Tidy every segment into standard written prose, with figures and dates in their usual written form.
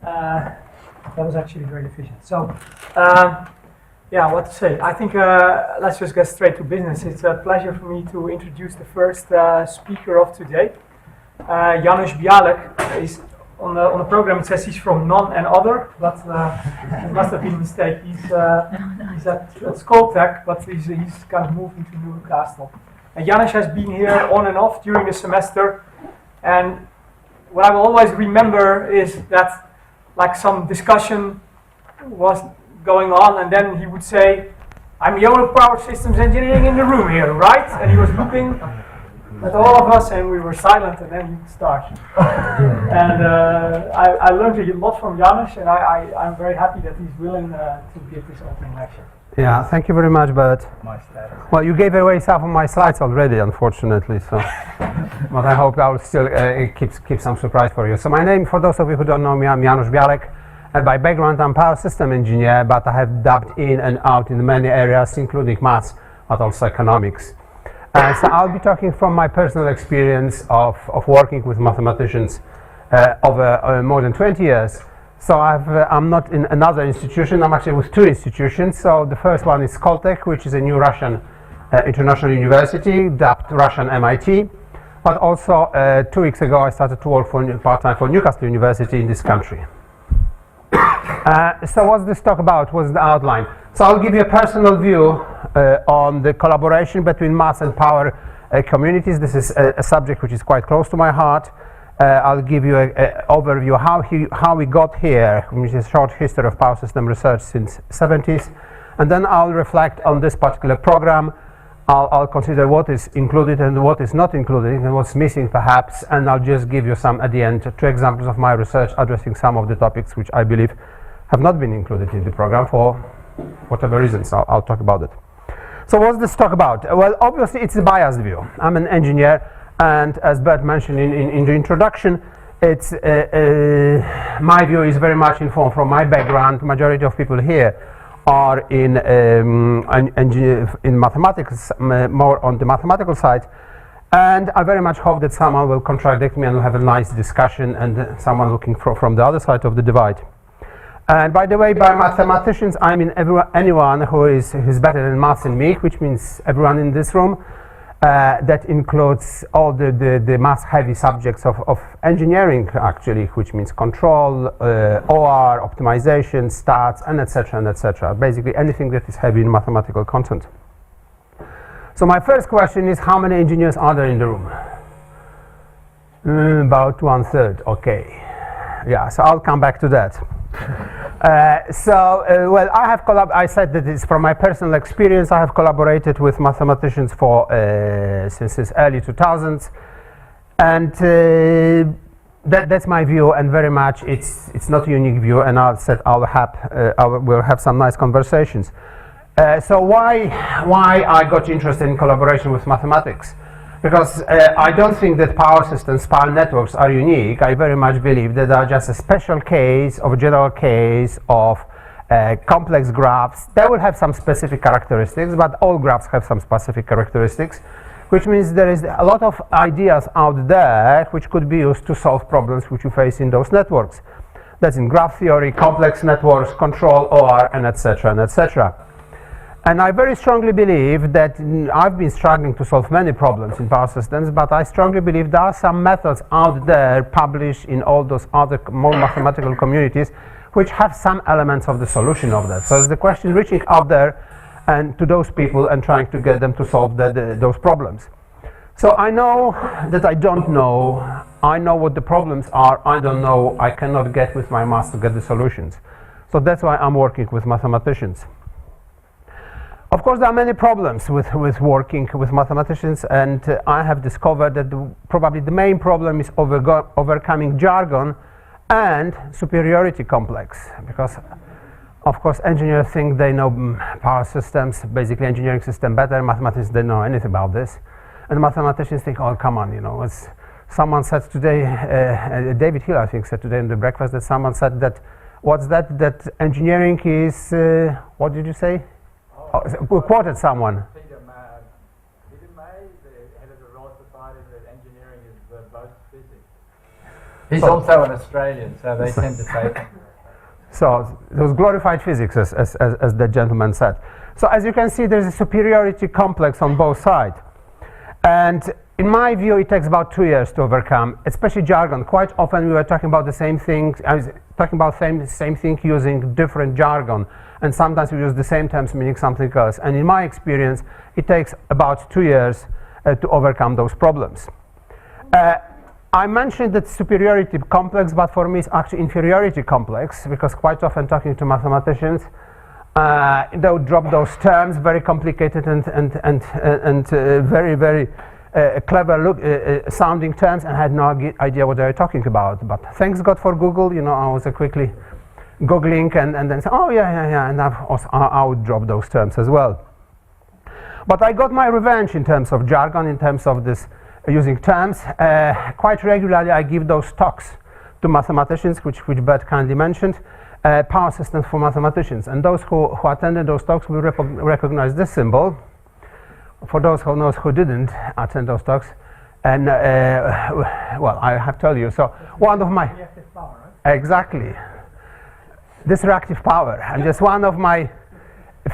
That was actually very efficient. So, yeah, what to say? I think let's just get straight to business. It's a pleasure for me to introduce the first speaker of today. Janusz Bialek is on the program. It says he's from none and other, but it must have been a mistake. He's at Skoltech, but he's kind of moved into Newcastle. And Janusz has been here on and off during the semester, and what I will always remember is that like some discussion was going on, and then he would say, "I'm the only power systems engineering in the room here, right?" And he was looking at all of us, and we were silent, and then he would start. And I learned a lot from Janusz, and I'm very happy that he's willing to give this opening lecture. Yeah, thank you very much, Bert. Well, you gave away some of my slides already, unfortunately, so but I hope I will still keep some surprise for you. So my name, for those of you who don't know me, I'm Janusz Bialek, and by background I'm power system engineer, but I have dabbed in and out in many areas, including maths, but also economics. So I'll be talking from my personal experience of working with mathematicians over more than 20 years. So I'm not in another institution, I'm actually with two institutions. So the first one is Skoltech, which is a new Russian international university, dubbed Russian MIT. But also 2 weeks ago I started to work part-time for Newcastle University in this country. So what's this talk about? What's the outline? So I'll give you a personal view on the collaboration between maths and power communities. This is a subject which is quite close to my heart. I'll give you an overview how we got here, which is a short history of power system research since 70s, and then I'll reflect on this particular program. I'll consider what is included and what is not included and what's missing perhaps, and I'll just give you some at the end, 2 examples of my research addressing some of the topics which I believe have not been included in the program for whatever reasons. I'll talk about it. So what's this talk about? Well, obviously it's a biased view. I'm an engineer, and as Bert mentioned in the introduction, it's my view is very much informed from my background. Majority of people here are in mathematics, more on the mathematical side, and I very much hope that someone will contradict me and we'll have a nice discussion, and someone looking from the other side of the divide. And by the way, by mathematicians, I mean anyone who's better in maths than me, which means everyone in this room. That includes all the math-heavy subjects of engineering, actually, which means control, OR, optimization, stats, and etc., and etc. Basically, anything that is heavy in mathematical content. So my first question is, how many engineers are there in the room? About 1/3. Okay. Yeah. So I'll come back to that. Well, I said that it's from my personal experience. I have collaborated with mathematicians for since the early 2000s, and that's my view, and very much it's not a unique view, and I said we'll have some nice conversations. So why I got interested in collaboration with mathematics? Because I don't think that power systems, spiral networks are unique. I very much believe that they are just a special case of a general case of complex graphs. They will have some specific characteristics, but all graphs have some specific characteristics, which means there is a lot of ideas out there which could be used to solve problems which you face in those networks. That's in graph theory, complex networks, control, OR, and etc., and etc. And I very strongly believe that I've been struggling to solve many problems in power systems, but I strongly believe there are some methods out there published in all those other more mathematical communities which have some elements of the solution of that. So it's the question reaching out there and to those people and trying to get them to solve those problems. So I know that I don't know. I know what the problems are. I don't know. I cannot get with my maths to get the solutions. So that's why I'm working with mathematicians. Of course, there are many problems with working with mathematicians, and I have discovered that probably the main problem is overcoming jargon and superiority complex, because of course engineers think they know power systems, basically engineering system better. Mathematicians don't know anything about this, and mathematicians think, oh come on, you know, as someone said today, David Hill I think said today in the breakfast, that someone said that that engineering is what did you say? We quoted someone. Peter May, the head of the Royal Society, that engineering is both physics. He's also an Australian, so they tend to say that. So it was glorified physics, as the gentleman said. So as you can see, there's a superiority complex on both sides. And in my view, it takes about 2 years to overcome, especially jargon. Quite often we were talking about the same thing. I was talking about same thing using different jargon. And sometimes we use the same terms meaning something else. And in my experience, it takes about 2 years to overcome those problems. I mentioned that superiority complex, but for me it's actually inferiority complex, because quite often talking to mathematicians, they would drop those terms, very complicated and very, very clever sounding terms, and had no idea what they were talking about. But thanks God for Google, you know, I was quickly Googling and then say, oh yeah, and I would drop those terms as well. But I got my revenge in terms of jargon, in terms of this using terms. Quite regularly I give those talks to mathematicians, which Bert kindly mentioned, power systems for mathematicians. And those who attended those talks will recognize this symbol. For those who knows who didn't attend those talks, and well, I have to tell you, so one of my... Reactive power, right? Exactly. This reactive power, and just one of my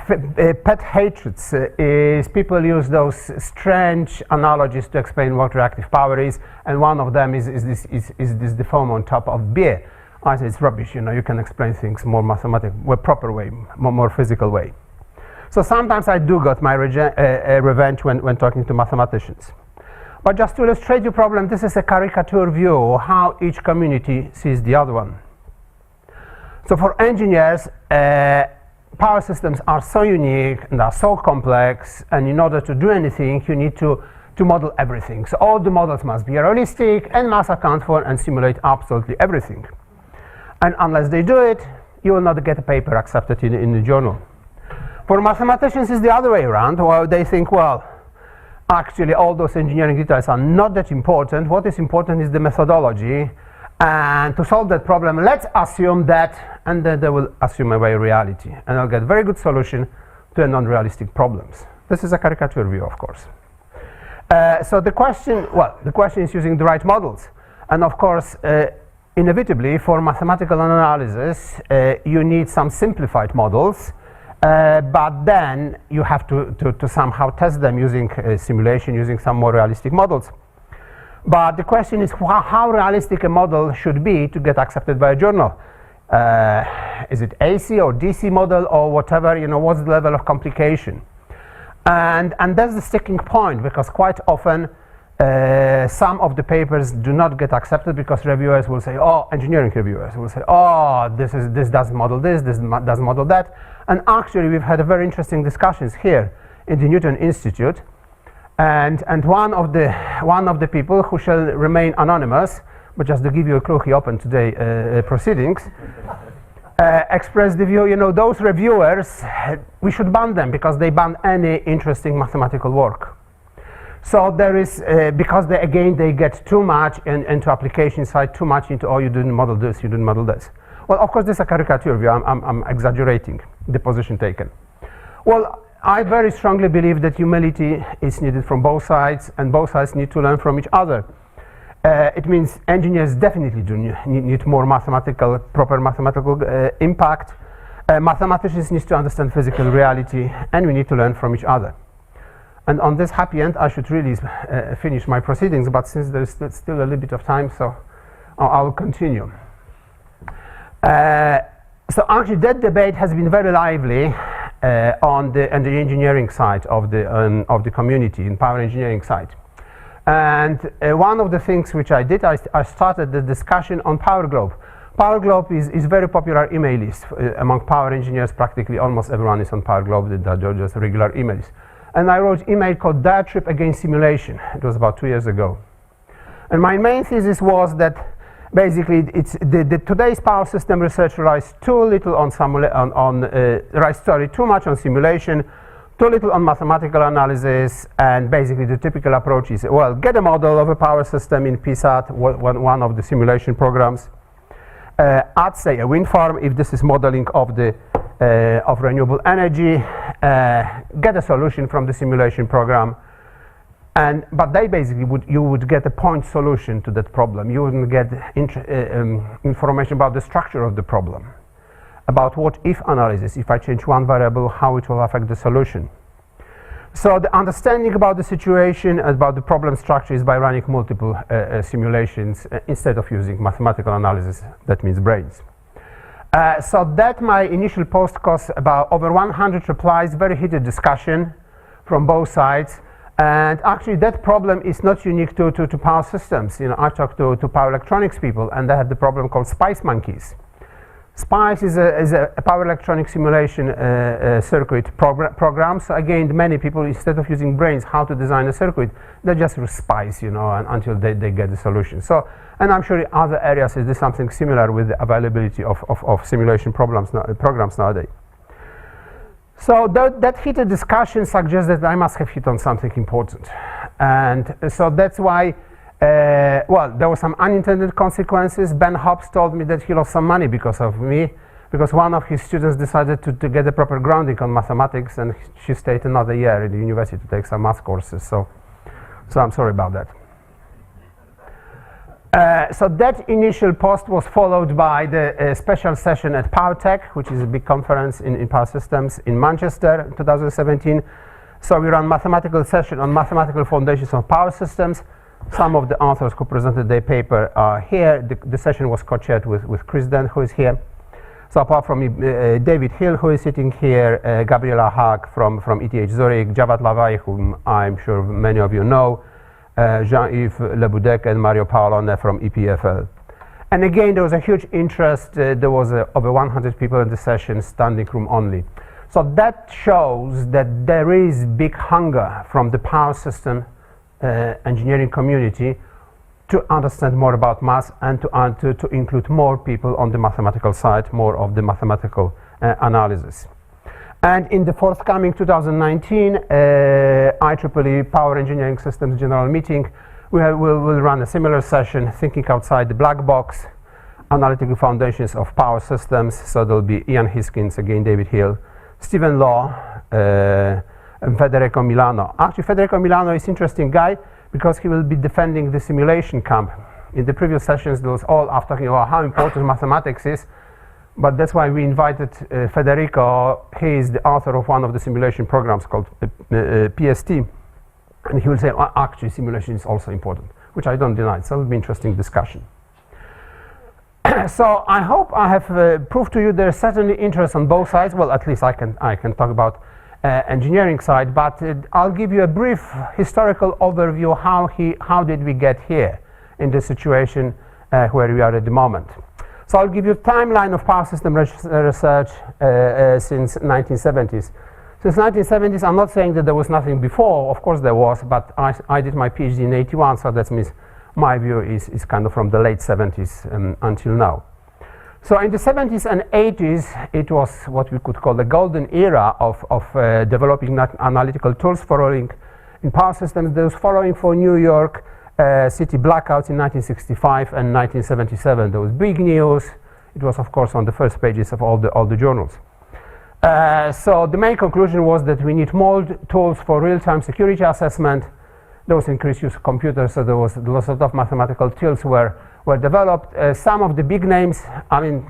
pet hatreds is people use those strange analogies to explain what reactive power is, and one of them is this the foam on top of beer. I say it's rubbish, you know, you can explain things more mathematical, more proper way, more physical way. So sometimes I do got my revenge when talking to mathematicians. But just to illustrate the problem, this is a caricature view of how each community sees the other one. So for engineers, power systems are so unique and are so complex, and in order to do anything, you need to model everything. So all the models must be realistic and must account for and simulate absolutely everything. And unless they do it, you will not get a paper accepted in the journal. For mathematicians, it's the other way around. Well, they think, well, actually all those engineering details are not that important. What is important is the methodology. And to solve that problem, let's assume that, and then they will assume away reality. And I'll get very good solution to non-realistic problems. This is a caricature view, of course. So the question is using the right models. And of course, inevitably, for mathematical analysis, you need some simplified models. But then you have to somehow test them using simulation, using some more realistic models. But the question is how realistic a model should be to get accepted by a journal. Is it AC or DC model or whatever, you know, what's the level of complication? And that's the sticking point, because quite often some of the papers do not get accepted because reviewers will say, oh, engineering reviewers will say, oh, this doesn't model this doesn't model that. And actually we've had a very interesting discussions here in the Newton Institute. And one of the people who shall remain anonymous, but just to give you a clue, he opened today proceedings, expressed the view, you know, those reviewers, we should ban them because they ban any interesting mathematical work. So there is, because they get too much into application side, too much into, oh, you didn't model this, you didn't model this. Well, of course, this is a caricature view. I'm exaggerating the position taken. Well, I very strongly believe that humility is needed from both sides, and both sides need to learn from each other. It means engineers definitely do need more proper mathematical impact. Mathematicians need to understand physical reality, and we need to learn from each other. And on this happy end, I should really finish my proceedings, but since there is still a little bit of time, so I will continue. So actually that debate has been very lively on the engineering side of the community, in power engineering side. And one of the things which I did, I started the discussion on Power Globe. Power Globe is very popular email list among power engineers. Practically almost everyone is on Power Globe, they're just regular emails. And I wrote email called Diatribe Against Simulation. It was about 2 years ago. And my main thesis was that basically it's today's power system research relies too little on too much on simulation, too little on mathematical analysis, and basically the typical approach is, well, get a model of a power system in PSAT, one of the simulation programs, add, say, a wind farm if this is modeling of the of renewable energy, get a solution from the simulation program, But they basically you would get a point solution to that problem. You wouldn't get information about the structure of the problem, about what if analysis, if I change one variable, how it will affect the solution. So the understanding about the situation, about the problem structure, is by running multiple simulations instead of using mathematical analysis, that means brains. So that my initial post cost about over 100 replies, very heated discussion from both sides. And actually that problem is not unique to power systems. You know, I talked to power electronics people, and they have the problem called SPICE monkeys. SPICE is a power electronic simulation circuit program. So again, many people, instead of using brains how to design a circuit, they just use SPICE, you know, until they get the solution. So, and I'm sure in other areas is something similar with the availability of simulation programs nowadays. So that heated discussion suggests that I must have hit on something important. And so that's why, well, there were some unintended consequences. Ben Hobbs told me that he lost some money because of me, because one of his students decided to get a proper grounding on mathematics, and she stayed another year in the university to take some math courses. So I'm sorry about that. So that initial post was followed by the special session at PowerTech, which is a big conference in power systems in Manchester in 2017. So we ran mathematical session on mathematical foundations of power systems. Some of the authors who presented their paper are here. The session was co-chaired with Chris Dent, who is here. So apart from me, David Hill, who is sitting here, Gabriela Haag from ETH Zurich, Javad Lavai, whom I'm sure many of you know, Jean-Yves Leboudec and Mario Paolone from EPFL. And again, there was a huge interest. There was over 100 people in the session, standing room only. So that shows that there is big hunger from the power system engineering community to understand more about math and to include more people on the mathematical side, more of the mathematical analysis. And in the forthcoming 2019 IEEE Power Engineering Systems General Meeting, we'll run a similar session, thinking outside the black box, analytical foundations of power systems. So there'll be Ian Hiskins, again David Hill, Stephen Law, and Federico Milano. Actually, Federico Milano is an interesting guy because he will be defending the simulation camp. In the previous sessions, there was all after talking about how important mathematics is. But that's why we invited Federico. He is the author of one of the simulation programs called PST. And he will say, well, actually, simulation is also important, which I don't deny. So it'll be an interesting discussion. So I hope I have proved to you there's certainly interest on both sides. Well, at least I can talk about engineering side, but I'll give you a brief historical overview how did we get here in the situation where we are at the moment. So I'll give you a timeline of power system research since 1970s. Since 1970s, I'm not saying that there was nothing before. Of course there was, but I did my PhD in 81, so that means my view is kind of from the late 70s until now. So in the 70s and 80s, it was what we could call the golden era of developing analytical tools following in power systems. There was following for New York City blackouts in 1965 and 1977. There was big news. It was, of course, on the first pages of all the journals. So the main conclusion was that we need more tools for real-time security assessment. There was increased use of computers, so there was lots of mathematical tools were developed. Some of the big names, I mean,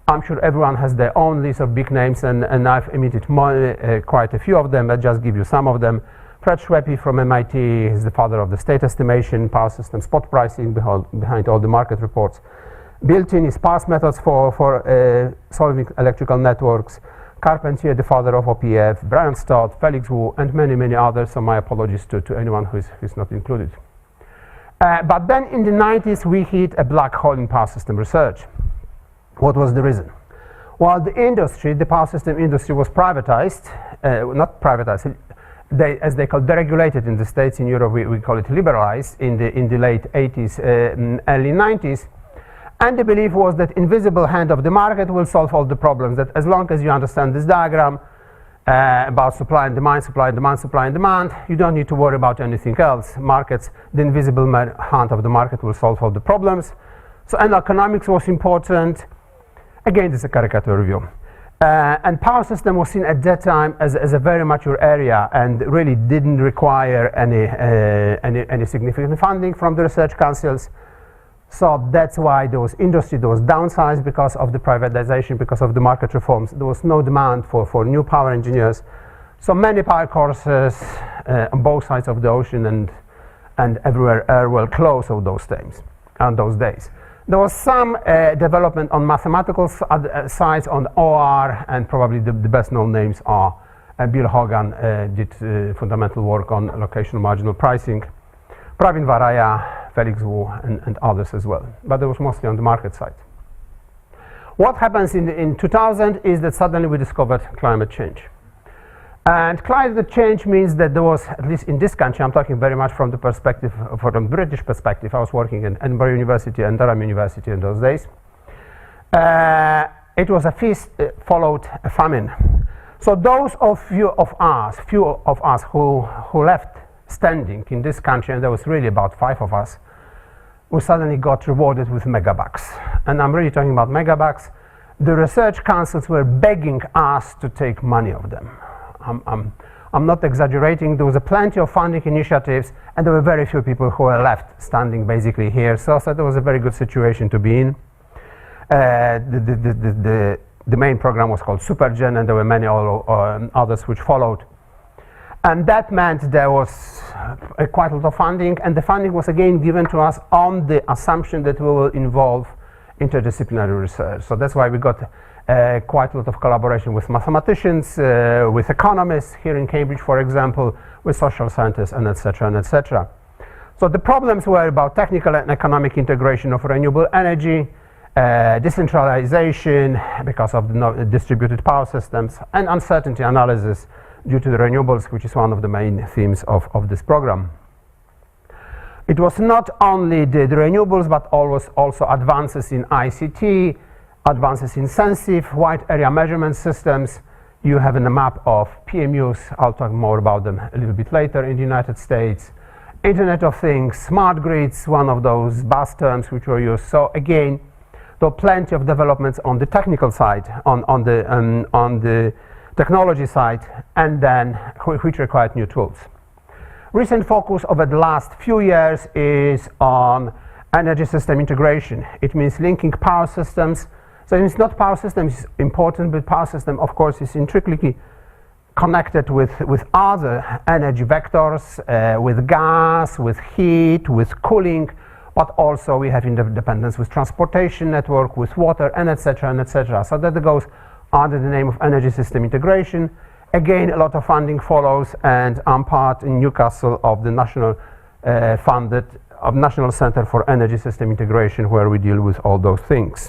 I'm sure everyone has their own list of big names, and I've omitted quite a few of them. I'll just give you some of them. Fred Schweppe from MIT is the father of the state estimation, power system spot pricing behind all the market reports. Built-in is sparse methods for solving electrical networks. Carpentier, the father of OPF, Brian Stott, Felix Wu, and many, many others. So my apologies to anyone who's not included. But then in the 90s, we hit a black hole in power system research. What was the reason? Well, the industry, the power system industry, was privatized, not privatized, as they call deregulated in the States. In Europe, we call it liberalized in the late 80s, early 90s. And the belief was that invisible hand of the market will solve all the problems, that as long as you understand this diagram about supply and demand, supply and demand, supply and demand, you don't need to worry about anything else. Markets, the invisible hand of the market will solve all the problems. So, and economics was important. Again, this is a caricature review. And power system was seen at that time as a very mature area and really didn't require any significant funding from the research councils. So that's why there was industry, there was downsized because of the privatization, because of the market reforms. There was no demand for new power engineers. So many power courses on both sides of the ocean and everywhere were closed on those days. There was some development on mathematical sides on OR, and probably the best known names are Bill Hogan did fundamental work on locational marginal pricing, Pravin Varaya, Felix Wu, and others as well. But there was mostly on the market side. What happens in 2000 is that suddenly we discovered climate change. And climate change means that there was, at least in this country, I'm talking very much from the perspective, from the British perspective. I was working in Edinburgh University and Durham University in those days. It was a feast followed a famine. So those few of us who left standing in this country, and there was really about 5 of us, we suddenly got rewarded with megabucks. And I'm really talking about megabucks. The research councils were begging us to take money of them. I'm not exaggerating. There was plenty of funding initiatives, and there were very few people who were left standing basically here. So that was a very good situation to be in. The main program was called SuperGen, and there were many others which followed. And that meant there was quite a lot of funding, and the funding was again given to us on the assumption that we will involve interdisciplinary research. So that's why we got quite a lot of collaboration with mathematicians, with economists here in Cambridge, for example, with social scientists, and etc. and etc. So the problems were about technical and economic integration of renewable energy, decentralization because of the distributed power systems, and uncertainty analysis due to the renewables, which is one of the main themes of this program. It was not only the renewables, but also advances in ICT, advances in sensitive wide area measurement systems. You have a map of PMUs. I'll talk more about them a little bit later in the United States. Internet of Things, smart grids, one of those buzz terms which were used. So again, there are plenty of developments on the technical side, on the technology side, and then which required new tools. Recent focus over the last few years is on energy system integration. It means linking power systems. So it's not power systems is important, but power system, of course, is intricately connected with other energy vectors, with gas, with heat, with cooling, but also we have interdependence with transportation network, with water, and etc. and etc. So that goes under the name of energy system integration. Again, a lot of funding follows, and I'm part in Newcastle of the national National Center for Energy System Integration, where we deal with all those things.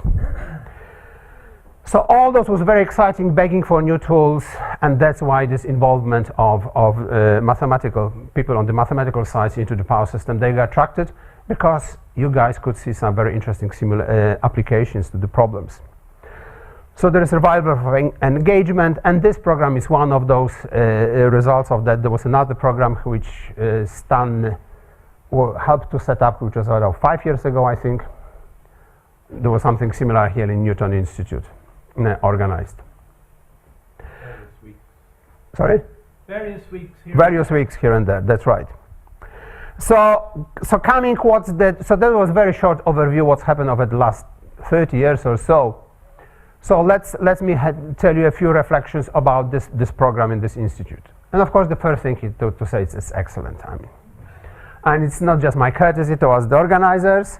So all those was very exciting, begging for new tools, and that's why this involvement of mathematical people on the mathematical side into the power system, they got attracted because you guys could see some very interesting applications to the problems. So there is revival of engagement, and this program is one of those results of that. There was another program which Stan helped to set up, which was about 5 years ago, I think. There was something similar here in Newton Institute, organized. Various weeks. Sorry? Various weeks here. Various weeks here and there, that's right. So coming what's that, so that was a very short overview what's happened over the last 30 years or so. So let me tell you a few reflections about this program in this institute. And of course, the first thing to say is it's excellent. I mean, and it's not just my courtesy towards the organizers,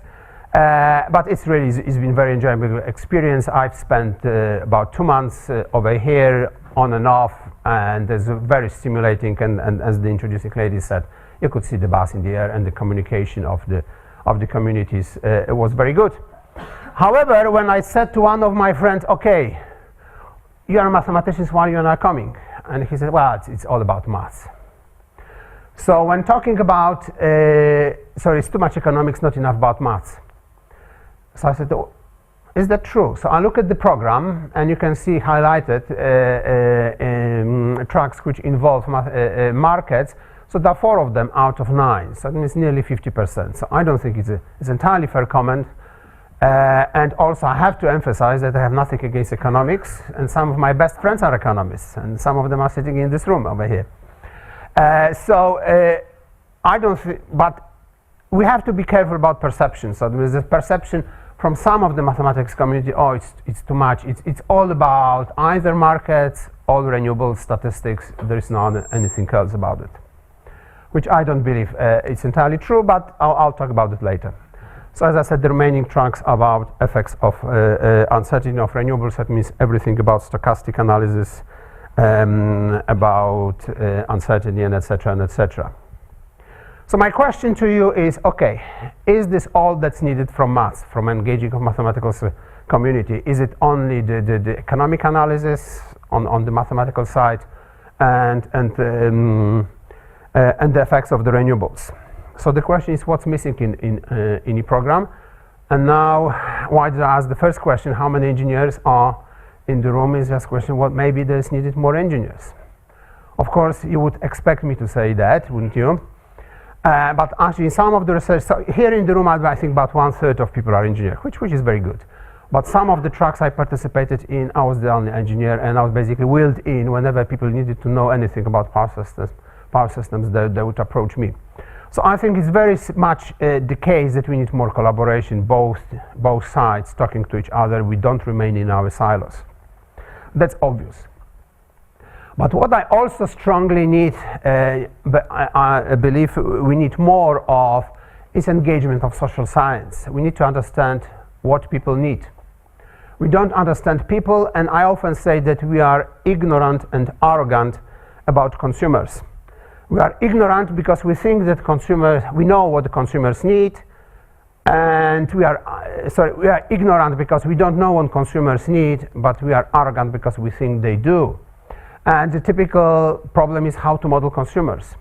but it's been very enjoyable experience. I've spent about 2 months over here on and off, and it's very stimulating. And as the introducing lady said, you could see the buzz in the air, and the communication of the communities it was very good. However, when I said to one of my friends, okay, you are mathematicians, why are you not coming? And he said, well, it's all about maths. So when talking about, sorry, it's too much economics, not enough about maths. So I said, oh, is that true? So I look at the program, and you can see highlighted tracks which involve markets. So there are 4 of them out of 9. So that means nearly 50%. So I don't think it's entirely fair comment. And also I have to emphasize that I have nothing against economics, and some of my best friends are economists, and some of them are sitting in this room over here. I don't think, but we have to be careful about perception. So there is a perception from some of the mathematics community, oh, it's too much. It's all about either markets, all renewable statistics. There is not anything else about it, which I don't believe it's entirely true, but I'll talk about it later. So as I said, the remaining tracks about effects of uncertainty of renewables. That means everything about stochastic analysis, about uncertainty, and etc. and etc. So my question to you is, okay, is this all that's needed from maths, from engaging of mathematical community? Is it only the economic analysis on the mathematical side and the effects of the renewables? So the question is, what's missing in any program? And now, why did I ask the first question, how many engineers are in the room? Is just question, well, maybe there's needed more engineers. Of course, you would expect me to say that, wouldn't you? But actually, in some of the research, so here in the room, I think about 1/3 of people are engineers, which is very good. But some of the tracks I participated in, I was the only engineer, and I was basically wheeled in whenever people needed to know anything about power systems, they would approach me. So I think it's very much the case that we need more collaboration, both sides talking to each other. We don't remain in our silos. That's obvious. But what I also strongly need, but I believe we need more of, is engagement of social science. We need to understand what people need. We don't understand people, and I often say that we are ignorant and arrogant about consumers. We are ignorant because we think that we know what the consumers need, and we are ignorant because we don't know what consumers need, but we are arrogant because we think they do. And the typical problem is how to model consumers.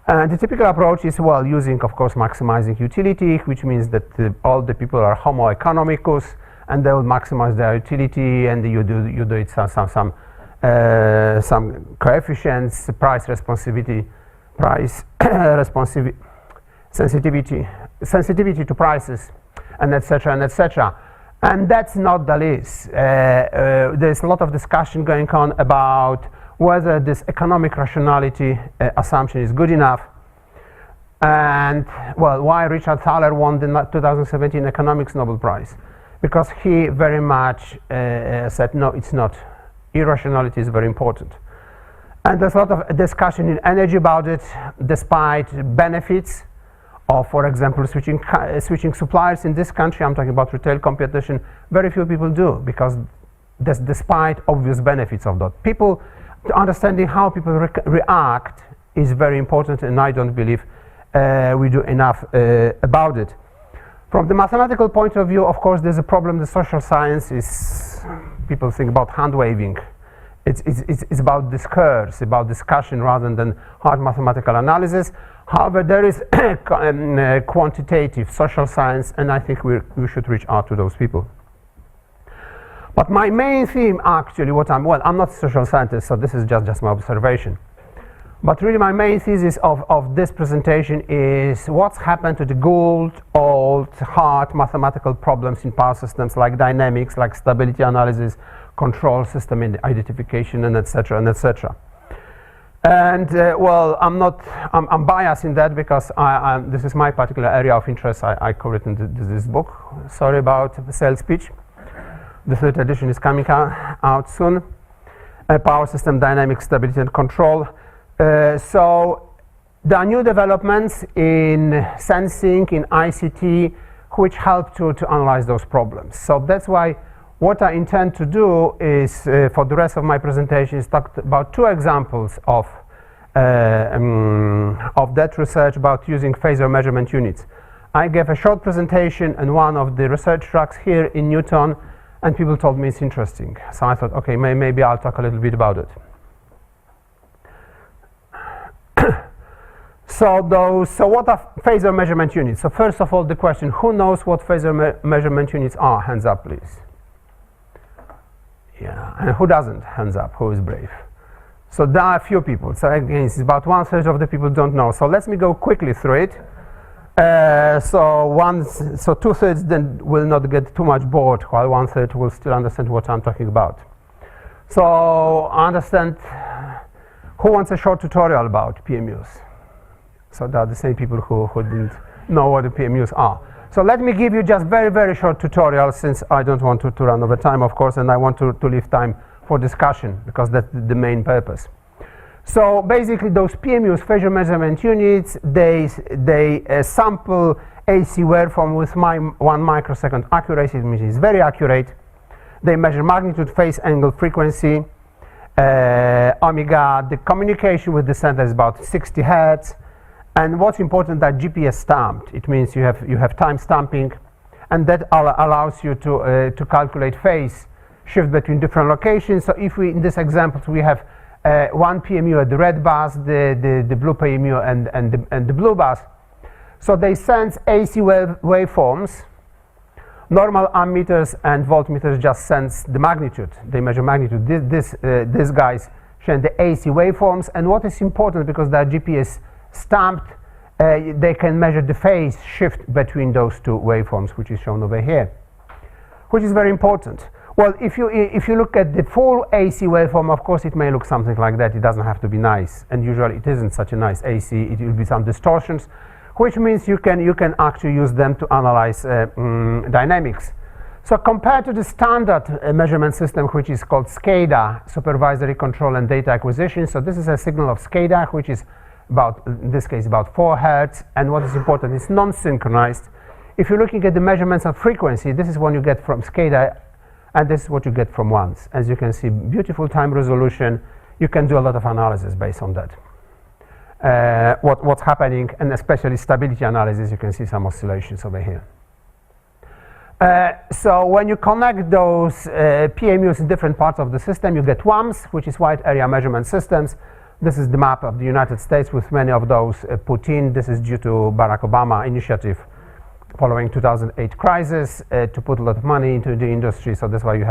And the typical approach is, well, using, of course, maximizing utility, which means that all the people are homo economicus, and they will maximize their utility, and you do it some coefficients, sensitivity to prices, and etc. and etc. And that's not the least. There's a lot of discussion going on about whether this economic rationality assumption is good enough. And, well, why Richard Thaler won the 2017 Economics Nobel Prize? Because he very much said, no, it's not. Irrationality is very important. And there's a lot of discussion in energy about it, despite benefits of, for example, switching suppliers in this country. I'm talking about retail competition. Very few people do, because despite obvious benefits of that. Understanding how people react is very important, and I don't believe we do enough about it. From the mathematical point of view, of course, there's a problem. The social science is, people think about hand waving. It's about discourse, about discussion rather than hard mathematical analysis. However, there is quantitative social science, and I think we should reach out to those people. But my main theme, actually, I'm not a social scientist, so this is just my observation. But really my main thesis of this presentation is what's happened to the good, old, hard mathematical problems in power systems like dynamics, like stability analysis, control system identification, and etc. and etc. And well, I'm biased in that because this is my particular area of interest. I cover it in this book. Sorry about the sales pitch. The third edition is coming out soon. Power system dynamics, stability and control. So there are new developments in sensing, in ICT, which help to analyze those problems. So that's why what I intend to do is, for the rest of my presentation, is talk about two examples of that research about using Phasor measurement units. I gave a short presentation in one of the research tracks here in Newton, and people told me it's interesting. So I thought, okay, maybe I'll talk a little bit about it. So what are Phasor measurement units? So first of all, the question, who knows what Phasor measurement units are? Hands up, please. Yeah, and who doesn't? Hands up, who is brave? So there are a few people. So again, it's about 1/3 of the people don't know. So let me go quickly through it. So 2/3 then will not get too much bored, while 1/3 will still understand what I'm talking about. So understand, who wants a short tutorial about PMUs? So that are the same people who didn't know what the PMUs are. So let me give you just very, very short tutorial, since I don't want to run over time, of course, and I want to leave time for discussion, because that's the main purpose. So basically those PMUs, Phasor Measurement Units, they sample AC waveform with 1 microsecond accuracy, which is very accurate. They measure magnitude, phase, angle, frequency, omega. The communication with the center is about 60 hertz. And what's important, that GPS stamped. It means you have time stamping, and that allows you to calculate phase shift between different locations. So if we, in this example, we have one PMU at the red bus, the blue PMU, and the blue bus. So they sense AC waveforms. Normal ammeters and voltmeters just sense the magnitude. They measure magnitude. These guys show the AC waveforms. And what is important, because they're GPS stamped, they can measure the phase shift between those two waveforms, which is shown over here, which is very important. Well, if you look at the full AC waveform, of course it may look something like that. It doesn't have to be nice, and usually it isn't such a nice AC. It will be some distortions, which means you can actually use them to analyze dynamics. So compared to the standard measurement system, which is called SCADA, supervisory control and data acquisition. So this is a signal of SCADA, which is about, in this case, about 4 hertz. And what is important, it's non-synchronized. If you're looking at the measurements of frequency, this is what you get from SCADA, and this is what you get from WANS. As you can see, beautiful time resolution. You can do a lot of analysis based on that. What's happening, and especially stability analysis, you can see some oscillations over here. So when you connect those PMUs in different parts of the system, you get WAMS, which is wide area measurement systems. This is the map of the United States with many of those put in. This is due to Barack Obama initiative following 2008 crisis to put a lot of money into the industry. So that's why you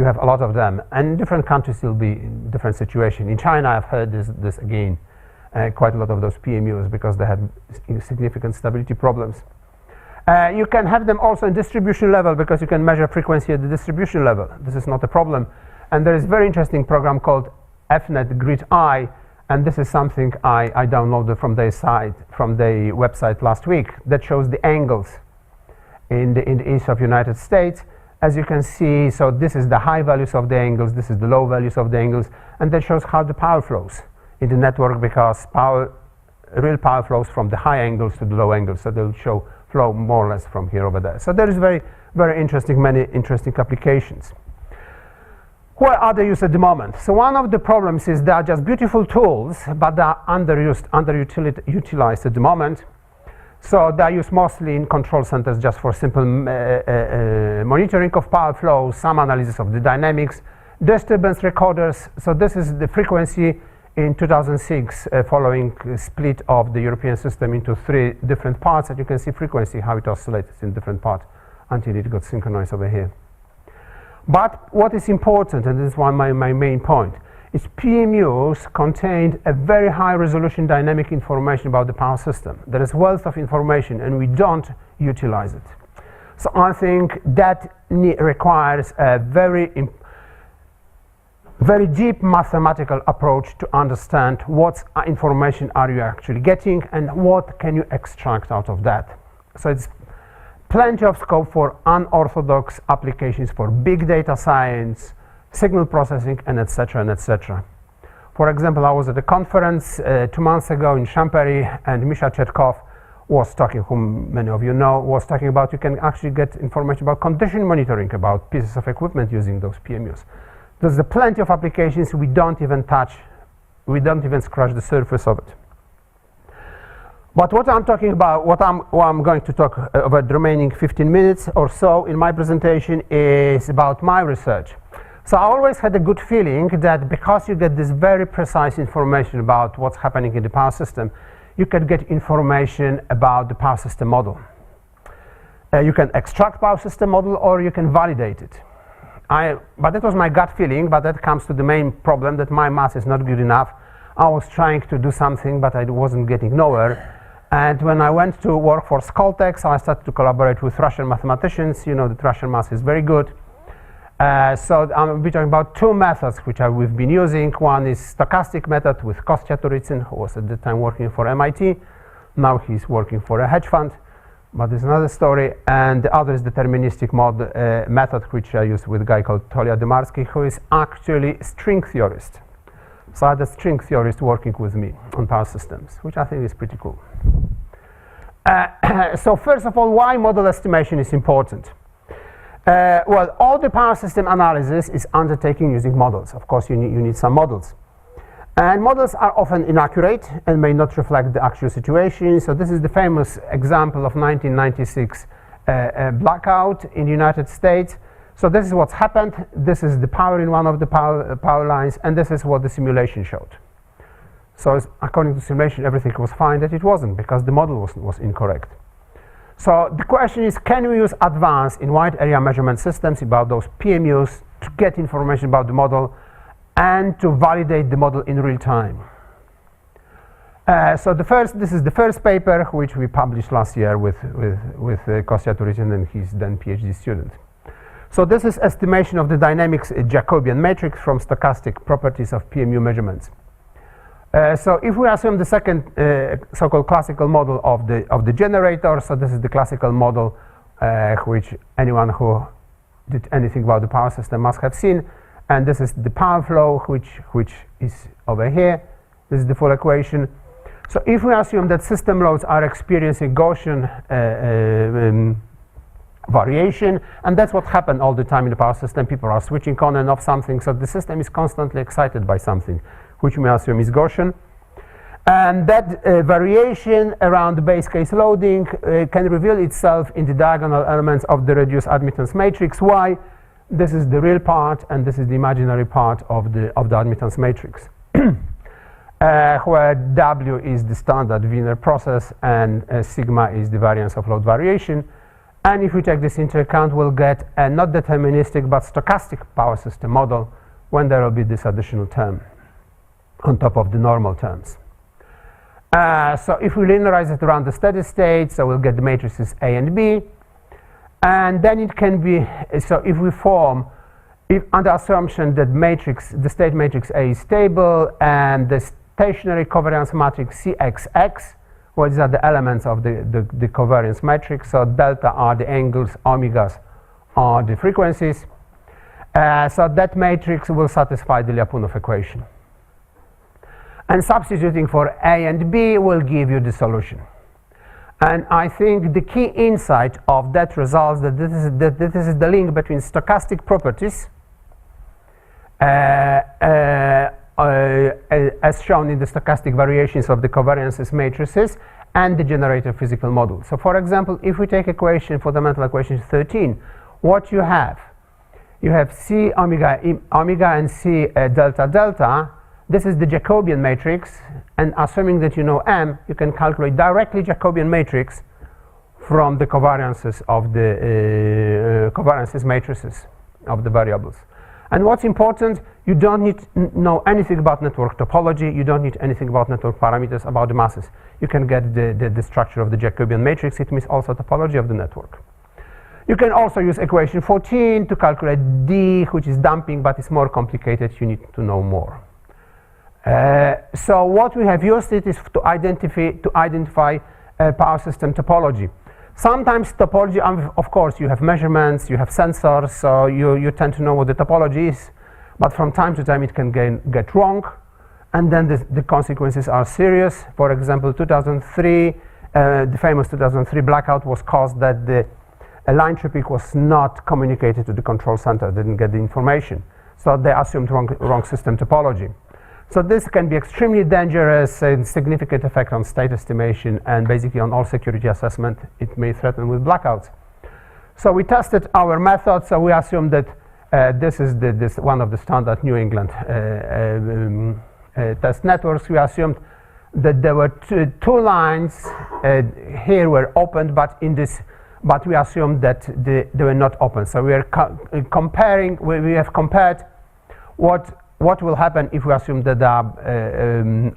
have a lot of them. And different countries will be in different situation. In China, I've heard this again, quite a lot of those PMUs, because they had significant stability problems. You can have them also in distribution level, because you can measure frequency at the distribution level. This is not a problem. And there is a very interesting program called FNet Grid Eye, and this is something I downloaded from their site, from their website last week, that shows the angles in the east of United States. As you can see, so this is the high values of the angles, this is the low values of the angles, and that shows how the power flows in the network, because real power flows from the high angles to the low angles, so they'll show flow more or less from here over there. So there is very, very interesting, many interesting applications. Where are they used at the moment? So one of the problems is they are just beautiful tools, but they are underutilized at the moment. So they are used mostly in control centers just for simple monitoring of power flow, some analysis of the dynamics, disturbance recorders. So this is the frequency in 2006 following split of the European system into 3 different parts, and you can see frequency, how it oscillates in different parts until it got synchronized over here. But what is important, and this is my main point, is PMUs contain a very high resolution dynamic information about the power system. There is wealth of information, and we don't utilize it. So I think that requires a very deep mathematical approach to understand what information are you actually getting and what can you extract out of that. So it's plenty of scope for unorthodox applications for big data science, signal processing, and etc. and etc. For example, I was at a conference 2 months ago in Champéry, and Misha Chetkov was talking, whom many of you know, was talking about you can actually get information about condition monitoring, about pieces of equipment using those PMUs. There's plenty of applications we don't even touch, we don't even scratch the surface of it. But what I'm talking about, what I'm going to talk about the remaining 15 minutes or so in my presentation is about my research. So I always had a good feeling that because you get this very precise information about what's happening in the power system, you can get information about the power system model. You can extract power system model, or you can validate it. But that was my gut feeling, but that comes to the main problem that my math is not good enough. I was trying to do something, but I wasn't getting nowhere. And when I went to work for Skoltex, I started to collaborate with Russian mathematicians. You know that Russian math is very good. So I'll be talking about two methods which we've been using. One is stochastic method with Kostya Turitsyn, who was at the time working for MIT. Now he's working for a hedge fund, but it's another story. And the other is deterministic method, which I used with a guy called Tolia Demarsky, who is actually a string theorist. So I had a string theorist working with me on power systems, which I think is pretty cool. So first of all, why model estimation is important? Well, all the power system analysis is undertaken using models. Of course, you need some models. And models are often inaccurate and may not reflect the actual situation. So this is the famous example of 1996 blackout in the United States. So this is what's happened. This is the power in one of the power lines, and this is what the simulation showed. So according to simulation, everything was fine, that it wasn't, because the model was incorrect. So the question is, can we use advanced in wide area measurement systems about those PMUs to get information about the model and to validate the model in real time? So this is the first paper which we published last year with Kostya Turitsyn and his then PhD student. So this is estimation of the dynamics Jacobian matrix from stochastic properties of PMU measurements. So if we assume the second so-called classical model of the generator, so this is the classical model which anyone who did anything about the power system must have seen, and this is the power flow which is over here. This is the full equation. So if we assume that system loads are experiencing Gaussian variation, and that's what happened all the time in the power system. People are switching on and off something, so the system is constantly excited by something, which we may assume is Gaussian. And that variation around the base case loading can reveal itself in the diagonal elements of the reduced admittance matrix. Why? This is the real part, and this is the imaginary part of the admittance matrix, where W is the standard Wiener process, and sigma is the variance of load variation. And if we take this into account, we'll get a not deterministic but stochastic power system model when there will be this additional term on top of the normal terms. So if we linearize it around the steady state, so we'll get the matrices A and B. And then it can be, so if we form, under assumption that the state matrix A is stable and the stationary covariance matrix CXX, well, these are the elements of the covariance matrix. So delta are the angles, omegas are the frequencies. So that matrix will satisfy the Lyapunov equation. And substituting for A and B will give you the solution. And I think the key insight of that results that this is the link between stochastic properties as shown in the stochastic variations of the covariances matrices and the generator physical model. So for example, if we take fundamental equation 13, what you have C omega and C delta delta. This is the Jacobian matrix, and assuming that you know M, you can calculate directly Jacobian matrix from the covariances of the covariances matrices of the variables. And what's important, you don't need to know anything about network topology, you don't need anything about network parameters, about the masses. You can get the structure of the Jacobian matrix. It means also topology of the network. You can also use equation 14 to calculate D, which is damping, but it's more complicated. You need to know more. So what we have used it is to identify power system topology. Sometimes topology, of course, you have measurements, you have sensors, so you tend to know what the topology is, but from time to time it can get wrong, and then the consequences are serious. For example, 2003, the famous 2003 blackout was caused that the line triptych was not communicated to the control center, didn't get the information, so they assumed wrong system topology. So this can be extremely dangerous and significant effect on state estimation and basically on all security assessment. It may threaten with blackouts. So we tested our method. So we assumed that this is one of the standard New England test networks. We assumed that there were two lines here were opened, but we assumed that they were not open. So we are comparing. We have compared what will happen if we assume that they are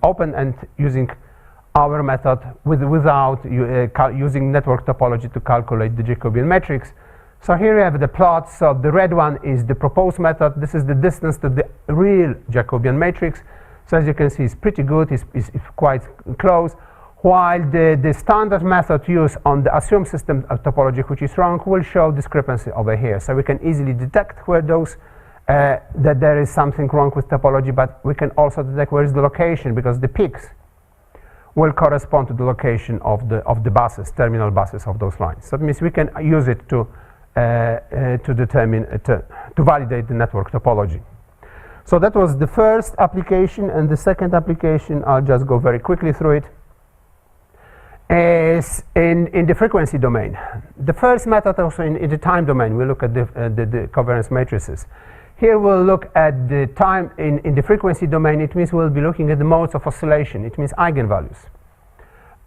open, and using our method without using network topology to calculate the Jacobian matrix. So here we have the plot. So the red one is the proposed method. This is the distance to the real Jacobian matrix. So as you can see, it's pretty good. It's quite close. While the standard method used on the assumed system topology, which is wrong, will show discrepancy over here. So we can easily detect where those that there is something wrong with topology, but we can also detect where is the location, because the peaks will correspond to the location of the buses, terminal buses of those lines. So that means we can use it to determine to validate the network topology. So that was the first application, and the second application, I'll just go very quickly through it, is in the frequency domain. The first method also in the time domain, we look at the covariance matrices. Here we'll look at the time in the frequency domain. It means we'll be looking at the modes of oscillation. It means eigenvalues.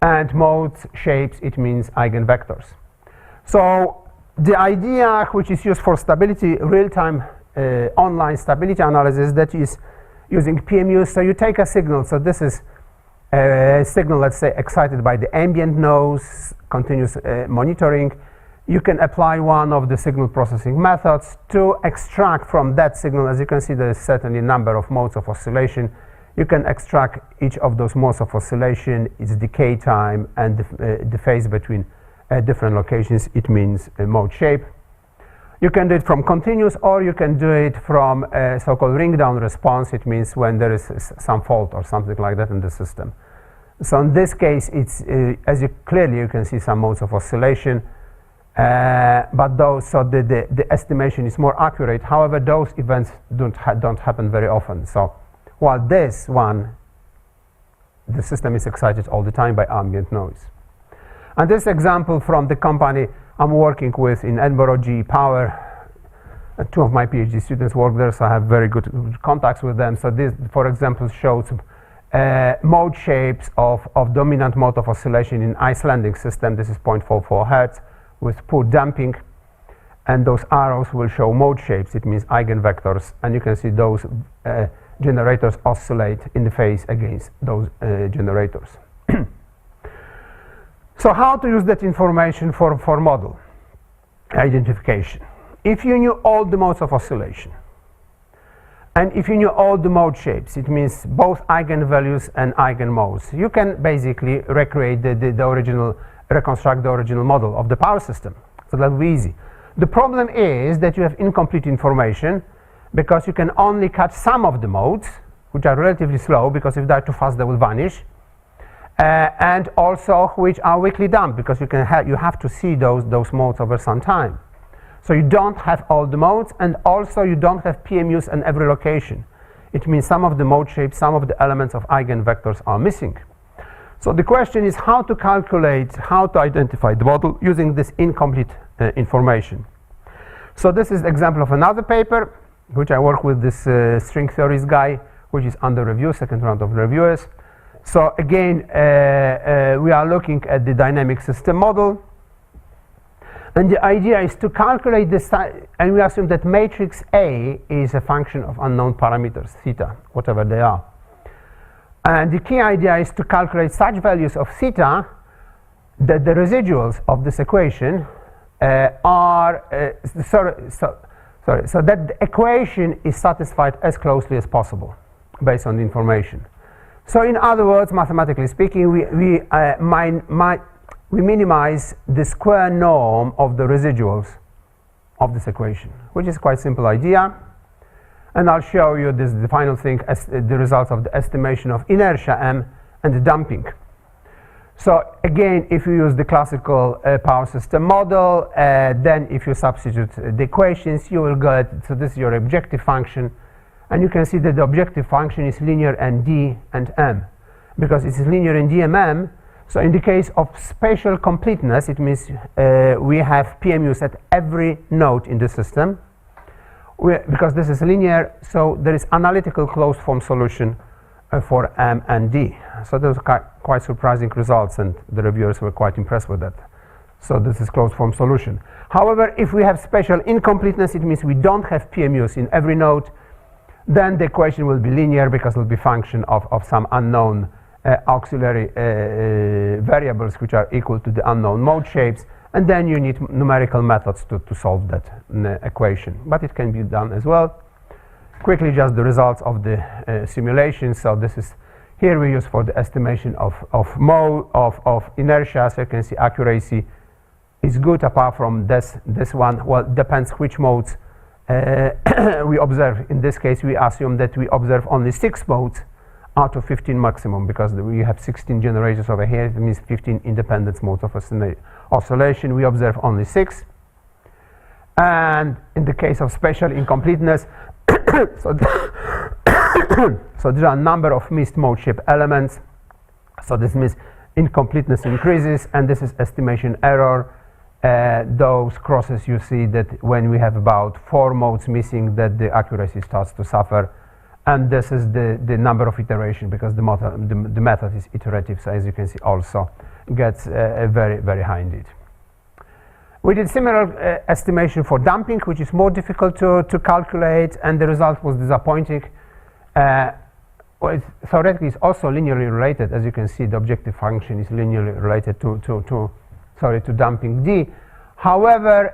And modes, shapes, it means eigenvectors. So the idea which is used for stability, real-time online stability analysis, that is using PMUs. So you take a signal. So this is a signal, let's say, excited by the ambient noise, continuous monitoring. You can apply one of the signal processing methods to extract from that signal. As you can see, there is certainly a number of modes of oscillation. You can extract each of those modes of oscillation, its decay time, and the phase between different locations. It means mode shape. You can do it from continuous, or you can do it from a so-called ring-down response. It means when there is some fault or something like that in the system. So in this case, it's as you clearly can see some modes of oscillation. But those, so the estimation is more accurate. However, those events don't happen very often. So while this one, the system is excited all the time by ambient noise. And this example from the company I'm working with in Edinburgh, GE Power. Two of my PhD students work there, so I have very good contacts with them. So this, for example, shows mode shapes of dominant mode of oscillation in Icelandic system. This is 0.44 Hertz. With poor damping, and those arrows will show mode shapes. It means eigenvectors, and you can see those generators oscillate in the phase against those generators. So how to use that information for model identification? If you knew all the modes of oscillation, and if you knew all the mode shapes, it means both eigenvalues and eigenmodes, you can basically recreate reconstruct the original model of the power system. So that will be easy. The problem is that you have incomplete information, because you can only catch some of the modes, which are relatively slow, because if they are too fast they will vanish, and also which are weakly damped, because you have to see those modes over some time. So you don't have all the modes, and also you don't have PMUs in every location. It means some of the mode shapes, some of the elements of eigenvectors are missing. So the question is how to calculate, how to identify the model using this incomplete information. So this is the example of another paper, which I work with this string theories guy, which is under review, second round of reviewers. So again, we are looking at the dynamic system model. And the idea is to calculate this, and we assume that matrix A is a function of unknown parameters, theta, whatever they are. And the key idea is to calculate such values of theta that the residuals of this equation so that the equation is satisfied as closely as possible based on the information. So in other words, mathematically speaking, we minimize the square norm of the residuals of this equation, which is quite a simple idea. And I'll show you this, the final thing, as the results of the estimation of inertia M and the damping. So again, if you use the classical power system model, then if you substitute the equations, you will get, so this is your objective function, and you can see that the objective function is linear in D and M. Because it's linear in D and M, so in the case of spatial completeness, it means we have PMUs at every node in the system. Because this is linear, so there is analytical closed form solution for M and D. So those are quite surprising results, and the reviewers were quite impressed with that. So this is closed form solution. However, if we have spatial incompleteness, it means we don't have PMUs in every node, then the equation will be linear, because it will be function of some unknown auxiliary variables which are equal to the unknown mode shapes, and then you need numerical methods to solve that equation. But it can be done as well. Quickly, just the results of the simulation. So this is here we use for the estimation of mode of inertia. So you can see accuracy is good apart from this one. Well, it depends which modes we observe. In this case, we assume that we observe only 6 modes out of 15 maximum, because we have 16 generators over here. It means 15 independent modes of oscillation. We observe only 6. And in the case of spatial incompleteness, so there are a number of missed mode shape elements. So this means incompleteness increases, and this is estimation error. Those crosses, you see that when we have about 4 modes missing, that the accuracy starts to suffer. And this is the number of iteration, because the method is iterative. So as you can see, also gets very, very high indeed. We did similar estimation for damping, which is more difficult to calculate, and the result was disappointing. Well, theoretically, it's also linearly related. As you can see, the objective function is linearly related to damping D. However,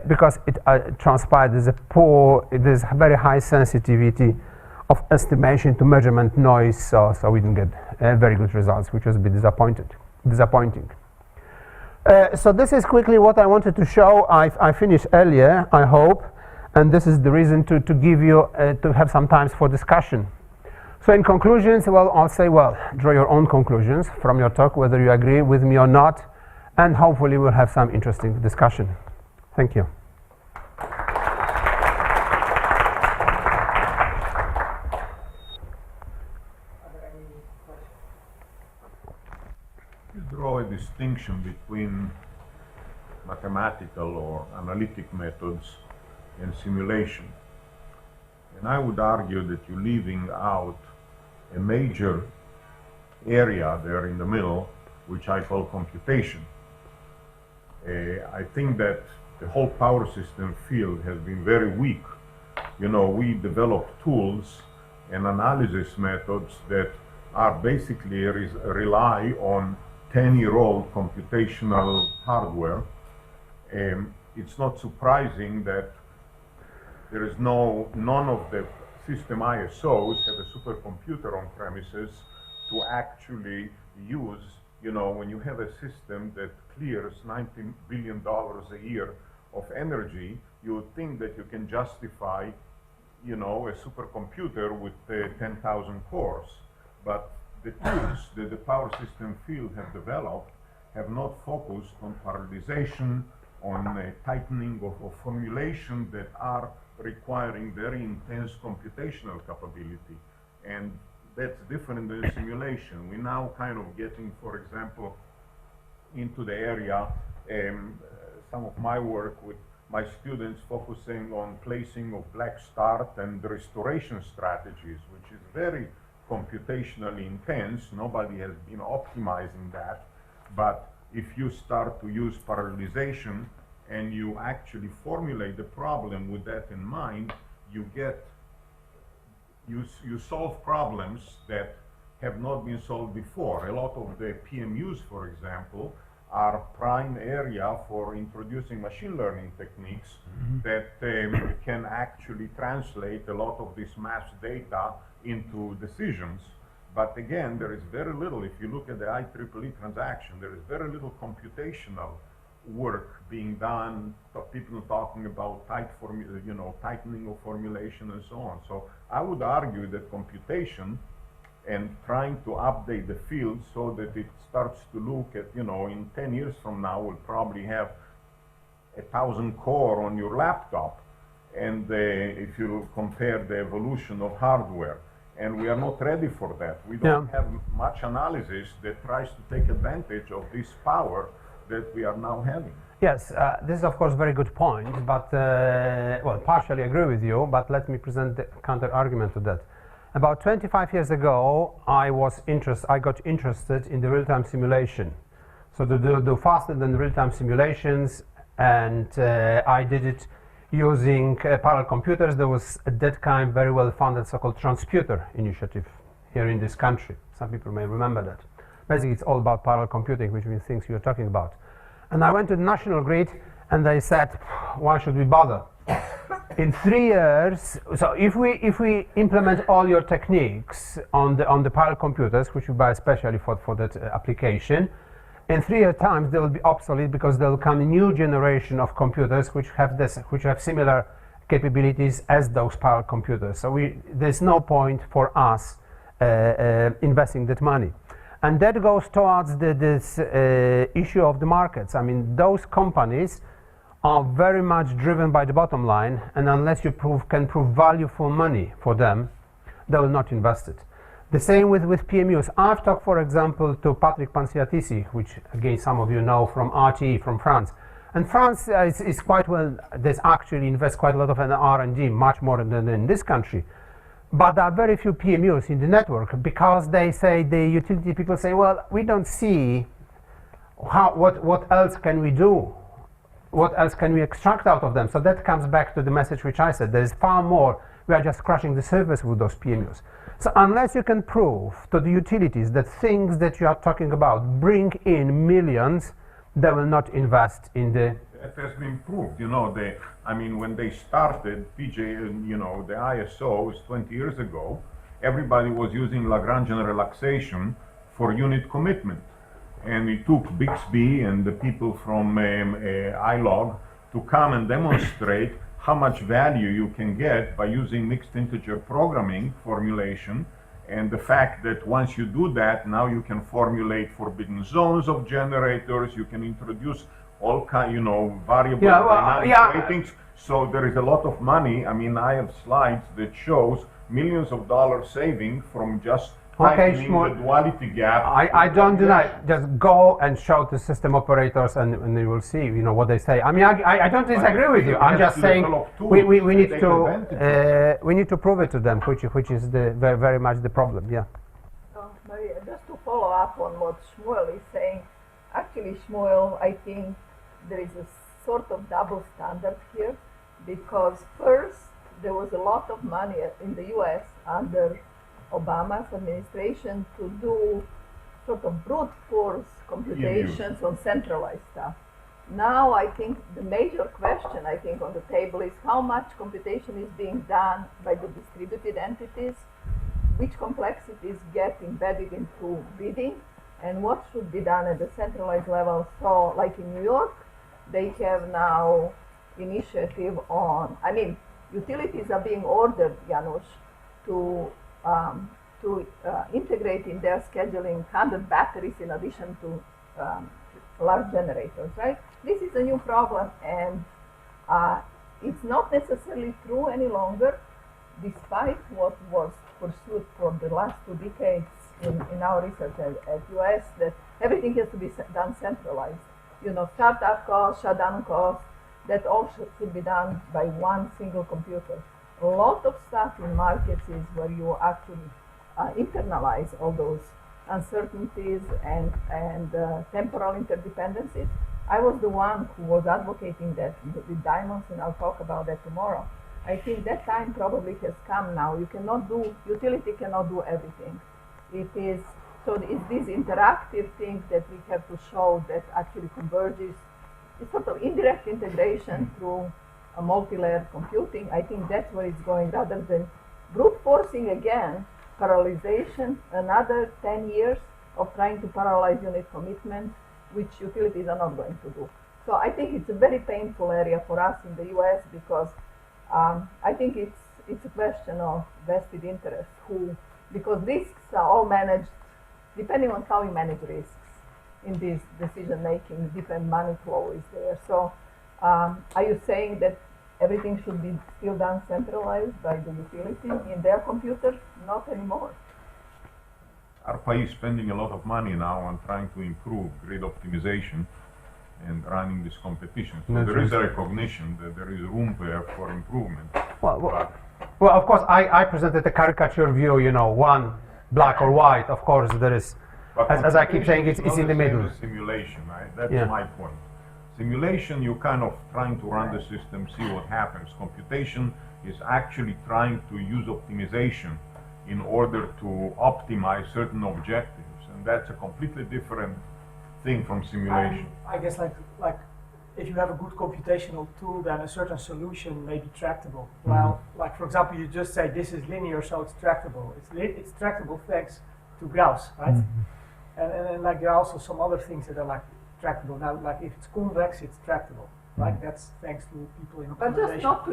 because it transpired as there's very high sensitivity of estimation to measurement noise, so we didn't get very good results, which was a bit disappointing. So this is quickly what I wanted to show. I finished earlier, I hope, and this is the reason to give you to have some time for discussion. So in conclusions, well, I'll say, well, draw your own conclusions from your talk, whether you agree with me or not, and hopefully we'll have some interesting discussion. Thank you. You draw a distinction between mathematical or analytic methods and simulation. And I would argue that you're leaving out a major area there in the middle, which I call computation. I think that the whole power system field has been very weak. You know, we developed tools and analysis methods that are basically rely on 10-year-old computational hardware. It's not surprising that there is none of the system ISOs have a supercomputer on premises to actually use. You know, when you have a system that clears $19 billion a year of energy, you would think that you can justify, you know, a supercomputer with 10,000 cores. But the tools that the power system field have developed have not focused on parallelization, on tightening of formulation that are requiring very intense computational capability. And that's different than simulation. We're now kind of getting, for example, into the area, some of my work with my students focusing on placing of black start and restoration strategies, which is very computationally intense. Nobody has been optimizing that. But if you start to use parallelization and you actually formulate the problem with that in mind, you solve problems that have not been solved before. A lot of the PMUs, for example, are prime area for introducing machine learning techniques that can actually translate a lot of this mass data into decisions. But again, there is very little, if you look at the IEEE transaction, there is very little computational work being done, people talking about tightening of formulation and so on. So I would argue that computation and trying to update the field so that it starts to look at, you know, in 10 years from now, we'll probably have 1,000 core on your laptop. And if you compare the evolution of hardware, and we are not ready for that. We don't have much analysis that tries to take advantage of this power that we are now having. Yes, this is of course a very good point, but well, partially agree with you, but let me present the counter argument to that. About 25 years ago, I got interested in the real-time simulation. So to do faster than real-time simulations, and I did it using parallel computers. There was at that time very well funded so-called transputer initiative here in this country. Some people may remember that. Basically, it's all about parallel computing, which means things you're talking about. And I went to the National Grid, and they said, why should we bother? In 3 years, so if we implement all your techniques on the parallel computers, which we buy especially for that application, in 3 years' time they will be obsolete because there will come a new generation of computers which have similar capabilities as those parallel computers. So there's no point for us investing that money. And that goes towards this issue of the markets. I mean, those companies are very much driven by the bottom line, and unless you can prove value for money for them, they will not invest it. The same with PMUs. I've talked, for example, to Patrick Pansiatisi, which again some of you know from RTE, from France. And France is quite well, they actually invest quite a lot of R&D, much more than in this country. But there are very few PMUs in the network because they say, the utility people say, well, we don't see what else can we do? What else can we extract out of them? So that comes back to the message which I said, there is far more. We are just scratching the surface with those PMUs. So unless you can prove to the utilities that things that you are talking about bring in millions, they will not invest in the... It has been proved, you know, I mean, when they started, you know, the ISO was 20 years ago, everybody was using Lagrangian relaxation for unit commitment. And it took Bixby and the people from iLog to come and demonstrate how much value you can get by using mixed integer programming formulation, and the fact that once you do that, now you can formulate forbidden zones of generators, you can introduce all kind, you know, variable dynamic ratings. So there is a lot of money. I mean, I have slides that shows millions of dollars saving from just tightening the duality gap. I don't deny. Just go and show the system operators, and you will see, you know, what they say. I mean, I don't disagree with you. I'm just saying we need to prove it to them, which is very much the problem. Yeah. Maria, just to follow up on what Shmuel is saying, actually, Shmuel, I think there is a sort of double standard here, because first there was a lot of money in the U.S. under Obama's administration to do sort of brute force computations on centralized stuff. Now I think the major question I think on the table is how much computation is being done by the distributed entities, which complexities get embedded into bidding, and what should be done at the centralized level. So like in New York, they have now initiative on, I mean, utilities are being ordered, Janusz, to integrate in their scheduling 100 batteries in addition to large generators, right? This is a new problem, and it's not necessarily true any longer, despite what was pursued for the last 2 decades in our research at US, that everything has to be done centralized. You know, startup costs, shutdown costs, that all should be done by one single computer. A lot of stuff in markets is where you actually internalize all those uncertainties and temporal interdependencies. I was the one who was advocating that with diamonds, and I'll talk about that tomorrow. I think that time probably has come now. Utility cannot do everything. So it's this interactive thing that we have to show that actually converges. It's sort of indirect integration through a multi-layered computing. I think that's where it's going, rather than brute forcing again, parallelization, another 10 years of trying to parallelize unit commitment, which utilities are not going to do. So I think it's a very painful area for us in the US, because I think it's a question of vested interest, because risks are all managed depending on how we manage risks in this decision making. Different money flow is there. So are you saying that everything should be still done centralized by the utility in their computers? Not anymore. ARPA is spending a lot of money now on trying to improve grid optimization and running this competition. So there is a recognition that there is room there for improvement. Well, of course, I presented a caricature view, you know, one black or white. Of course, there is, as I keep saying, it's in the middle. Simulation, right? That's my point. Simulation, you're kind of trying to run the system, see what happens. Computation is actually trying to use optimization in order to optimize certain objectives, and that's a completely different thing from simulation. I guess like if you have a good computational tool, then a certain solution may be tractable. Well, like for example, you just say this is linear, so it's tractable. It's tractable thanks to Gauss, right? And like there are also some other things that are like tractable. Now, like if it's convex, it's tractable. Like that's thanks to people in But just optimization. not to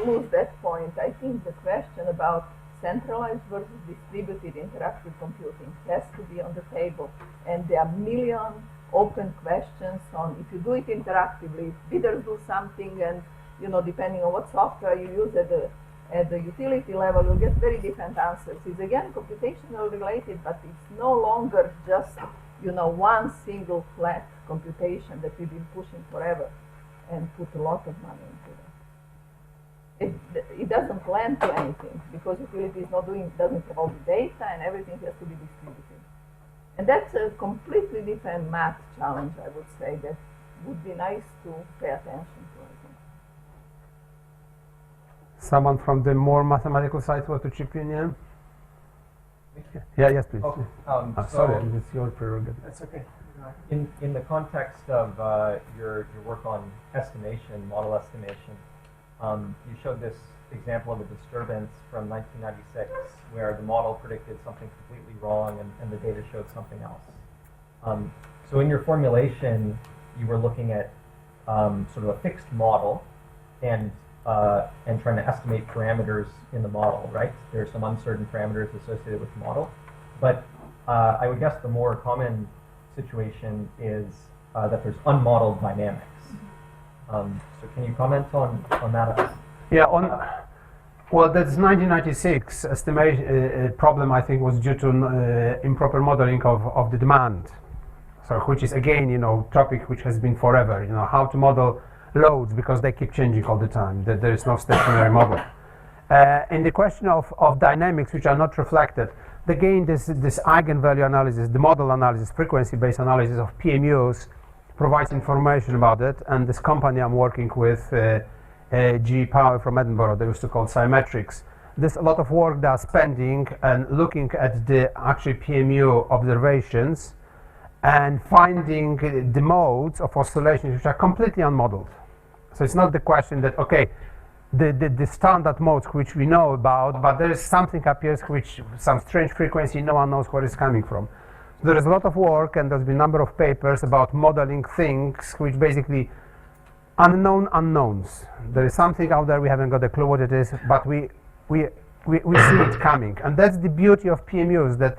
lose that point, I think the question about centralized versus distributed interactive computing has to be on the table. And there are million open questions on if you do it interactively, bidders do something, and depending on what software you use at the utility level, you'll get very different answers. It's again computational related, but it's no longer just one single flat computation that we've been pushing forever and put a lot of money into it. It doesn't lend to anything because utility doesn't have all the data and everything has to be distributed. And that's a completely different math challenge, I would say, that would be nice to pay attention to, I think. Someone from the more mathematical side want to chip in, yeah? Yeah, yes, please. Oh, Sorry, so it's your prerogative. That's okay. in the context of your work on estimation, model estimation, you showed this example of a disturbance from 1996 where the model predicted something completely wrong and the data showed something else. So in your formulation, you were looking at sort of a fixed model and trying to estimate parameters in the model, right? There are some uncertain parameters associated with the model. But I would guess the more common situation is that there's unmodeled dynamics. So can you comment on that? Yeah, well, that's 1996 estimation problem. I think was due to improper modeling of the demand. So, which is again, topic which has been forever. How to model loads because they keep changing all the time. That there is no stationary model. In the question of dynamics, which are not reflected, again, this eigenvalue analysis, the model analysis, frequency-based analysis of PMUs provides information about it. And this company I'm working with, GE Power from Edinburgh, they used to call Symmetrics. There's a lot of work they are spending and looking at the actual PMU observations and finding the modes of oscillations which are completely unmodeled. So it's not the question that, okay, the standard modes which we know about, but there is something appears which some strange frequency, no one knows where it's coming from. So there is a lot of work and there's been a number of papers about modeling things which basically unknown unknowns. There is something out there, we haven't got a clue what it is, but we see it coming. And that's the beauty of PMUs that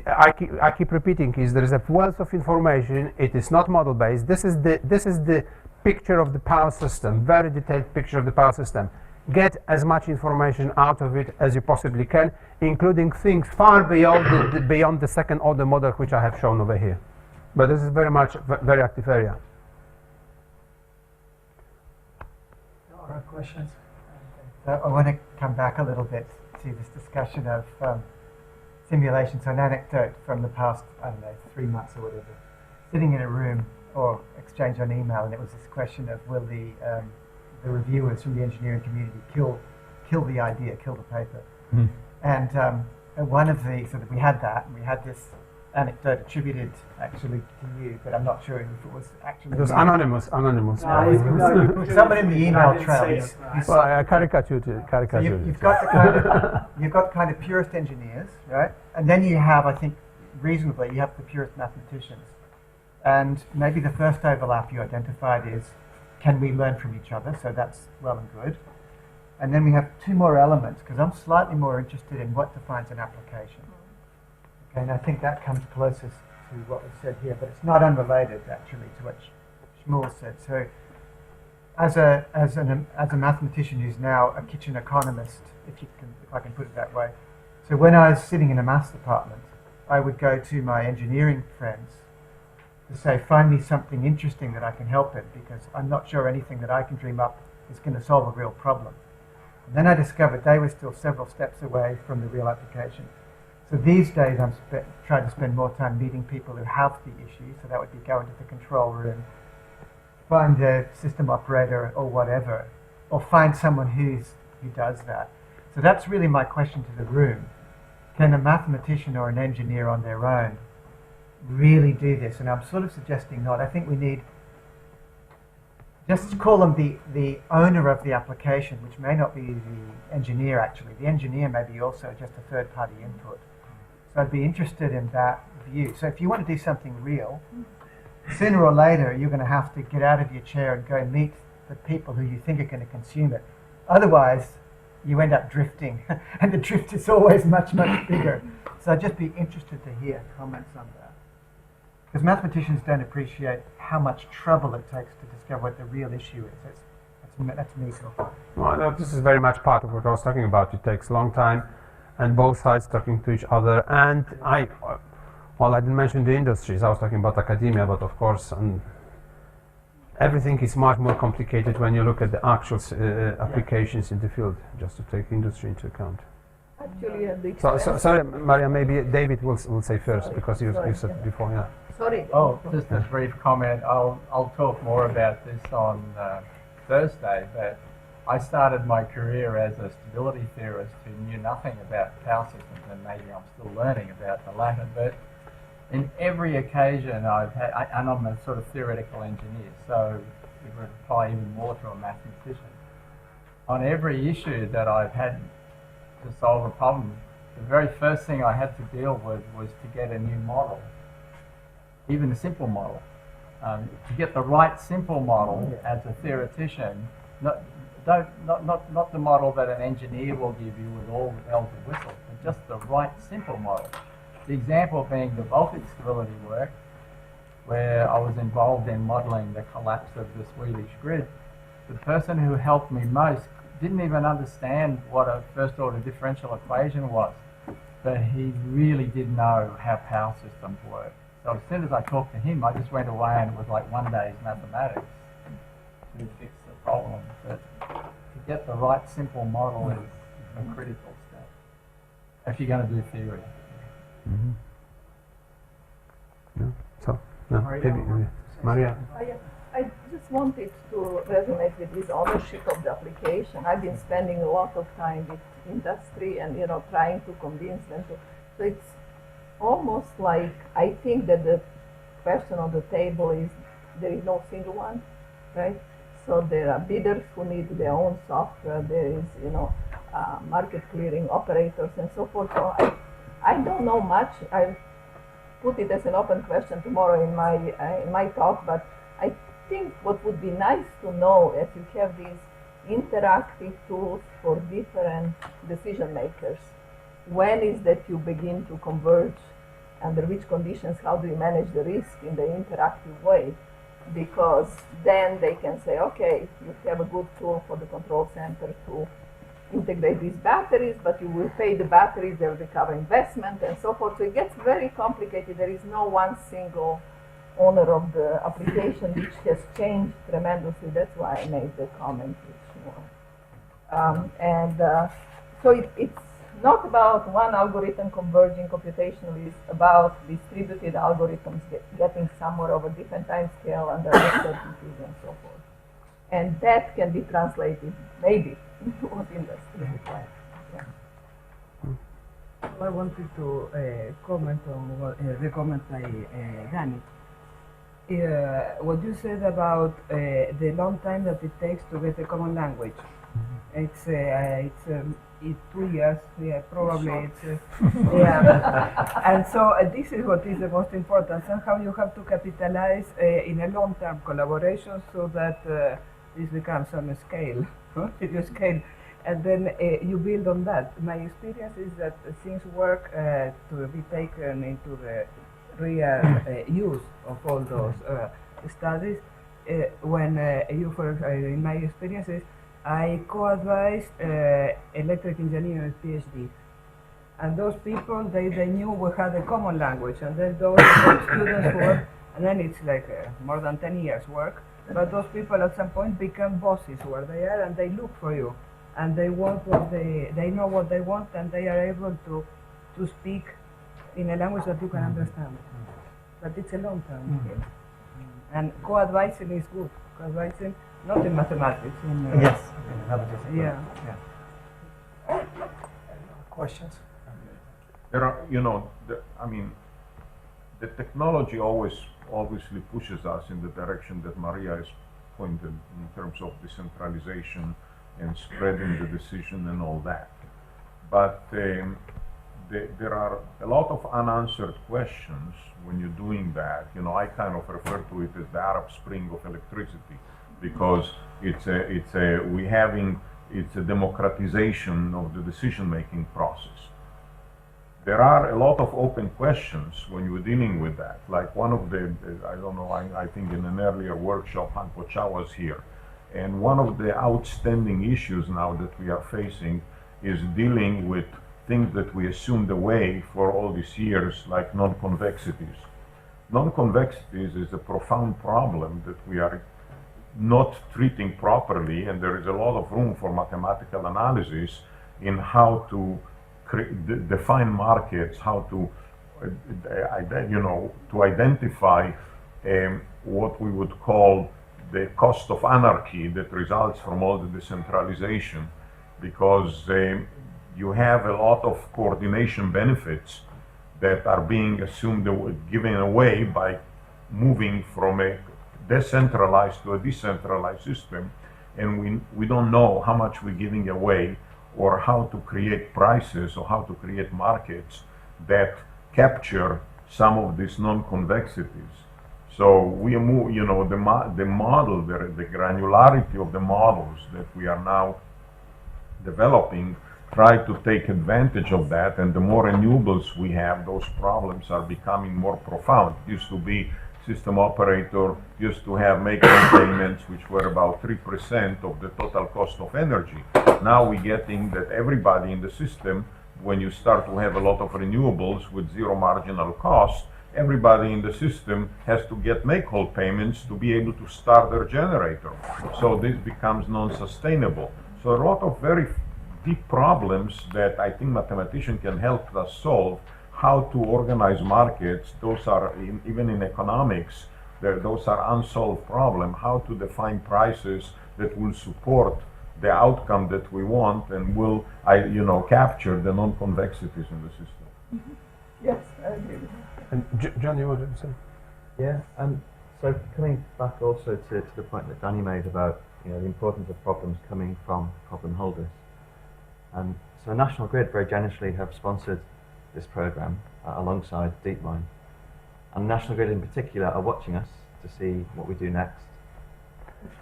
I keep repeating is there is a wealth of information, it is not model based. This is the picture of the power system, very detailed picture of the power system. Get as much information out of it as you possibly can, including things far beyond the second order model which I have shown over here. But this is very much very active area. Other questions? So I want to come back a little bit to this discussion of simulations. So an anecdote from the past, 3 months or whatever, sitting in a room or exchange on email, and it was this question of will the reviewers from the engineering community kill the idea, kill the paper. And one of the, so that we had that, and we had this anecdote attributed actually to you, but I'm not sure if it was actually. It was anonymous. Someone in the email trail. Well, I caricatured it. So you've got kind of purist engineers, right? And then you have, I think, reasonably, you have the purist mathematicians. And maybe the first overlap you identified is, can we learn from each other? So that's well and good. And then we have two more elements, because I'm slightly more interested in what defines an application. Okay, and I think that comes closest to what was said here, but it's not unrelated actually to what Shmuel said. So as a mathematician who's now a kitchen economist, if I can put it that way. So when I was sitting in a maths department, I would go to my engineering friends to say, find me something interesting that I can help in, because I'm not sure anything that I can dream up is going to solve a real problem. And then I discovered they were still several steps away from the real application. So these days I'm trying to spend more time meeting people who have the issue, so that would be go into the control room, find a system operator or whatever, or find someone who does that. So that's really my question to the room. can a mathematician or an engineer on their own really do this? And I'm sort of suggesting not. I think we need, just call them the owner of the application, which may not be the engineer actually. The engineer may be also just a third-party input. So I'd be interested in that view. So if you want to do something real, sooner or later you're going to have to get out of your chair and go meet the people who you think are going to consume it. Otherwise, you end up drifting, and the drift is always much, much bigger. So I'd just be interested to hear comments on that. Because mathematicians don't appreciate how much trouble it takes to discover what the real issue is. That's me. Well, no, this is very much part of what I was talking about. It takes a long time, and both sides talking to each other. And I didn't mention the industries. I was talking about academia, but of course, everything is much more complicated when you look at the actual applications in the field, just to take industry into account. Actually, sorry, Maria, maybe David will say first, because you said it before, yeah. Sorry. Oh, just a brief comment. I'll talk more about this on Thursday, but I started my career as a stability theorist who knew nothing about power systems, and maybe I'm still learning about the latter, but in every occasion I've had, and I'm a sort of theoretical engineer, so it would apply even more to a mathematician. On every issue that I've had to solve a problem, the very first thing I had to deal with was to get a new model, even a simple model. To get the right simple model as a theoretician, not the model that an engineer will give you with all the bells and whistles, but just the right simple model. The example being the voltage stability work, where I was involved in modeling the collapse of the Swedish grid. The person who helped me most didn't even understand what a first order differential equation was, but he really did know how power systems work. So as soon as I talked to him, I just went away and it was like one day's mathematics to fix the problem. But to get the right simple model is a critical step if you're going to do theory. Mm-hmm. No? So, no, Maria. I just wanted to resonate with this ownership of the application. I've been spending a lot of time with industry and trying to convince them to. So it's almost like I think that the question on the table is there is no single one, right? So there are bidders who need their own software. There is market clearing operators and so forth. So I don't know much. I'll put it as an open question tomorrow in my talk, but I think what would be nice to know as you have these interactive tools for different decision makers, when is that you begin to converge, under which conditions, how do you manage the risk in the interactive way? Because then they can say, okay, you have a good tool for the control center to integrate these batteries, but you will pay the batteries, they will recover investment and so forth. So it gets very complicated. There is no one single owner of the application which has changed tremendously. That's why I made the comment. So it's not about one algorithm converging computationally, it's about distributed algorithms getting somewhere over different time scale under uncertainties and so forth. And that can be translated, maybe, into what industry requires. I wanted to comment on the comment by Danny. What you said about the long time that it takes to get a common language. It's 2 years, yeah, probably. It's, yeah. And so this is what is the most important. Somehow you have to capitalize in a long-term collaboration so that this becomes on a scale, serious scale, and then you build on that. My experience is that things work to be taken into the real use of all those studies. When you, in my experiences, I co-advised electric engineering PhD, and those people they knew we had a common language, and then those students work, and then it's like more than 10 years work. But those people at some point become bosses where they are, and they look for you, and they want what they know what they want, and they are able to speak in a language that you can understand. But it's a long term skill, and co-advising is good. Co-advising. Not in mathematics. In, Yes. In another discipline. Yeah. Questions? There are, I mean, the technology obviously pushes us in the direction that Maria has pointed in terms of decentralization and spreading the decision and all that. But there are a lot of unanswered questions when you're doing that. I kind of refer to it as the Arab Spring of electricity, because it's a democratization of the decision-making process. There are a lot of open questions when you're dealing with that. Like one of the, I don't know, I think in an earlier workshop, Han Pocha was here. And one of the outstanding issues now that we are facing is dealing with things that we assumed away for all these years, like non-convexities. Non-convexities is a profound problem that we are not treating properly, and there is a lot of room for mathematical analysis in how to define markets, how to identify what we would call the cost of anarchy that results from all the decentralization, because you have a lot of coordination benefits that are being assumed, given away by moving from a decentralized to a decentralized system, and we don't know how much we're giving away, or how to create prices, or how to create markets that capture some of these non-convexities. So we move, the model, the granularity of the models that we are now developing try to take advantage of that, and the more renewables we have, those problems are becoming more profound. It used to be system operator used to have make-whole payments, which were about 3% of the total cost of energy. Now we're getting that everybody in the system, when you start to have a lot of renewables with zero marginal cost, everybody in the system has to get make-whole payments to be able to start their generator. So this becomes non-sustainable. So a lot of very deep problems that I think mathematicians can help us solve. How to organize markets, those are, even in economics, those are unsolved problems. How to define prices that will support the outcome that we want and will, capture the non-convexities in the system. Mm-hmm. Yes, I agree with that. And John, you wanted to say? Yeah, so coming back also to the point that Danny made about the importance of problems coming from problem holders. So National Grid very generously have sponsored this program alongside DeepMind, and National Grid in particular are watching us to see what we do next.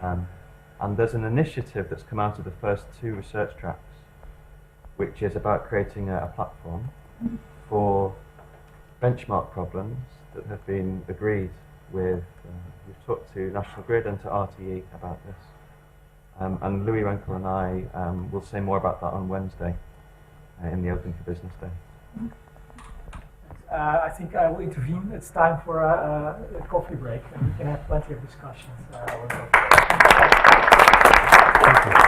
And there's an initiative that's come out of the first 2 research tracks, which is about creating a platform for benchmark problems that have been agreed with. We've talked to National Grid and to RTE about this. And Louis Renkel and I will say more about that on Wednesday in the Open for Business Day. I think I will intervene. It's time for a coffee break, and we can have plenty of discussions. Thank you.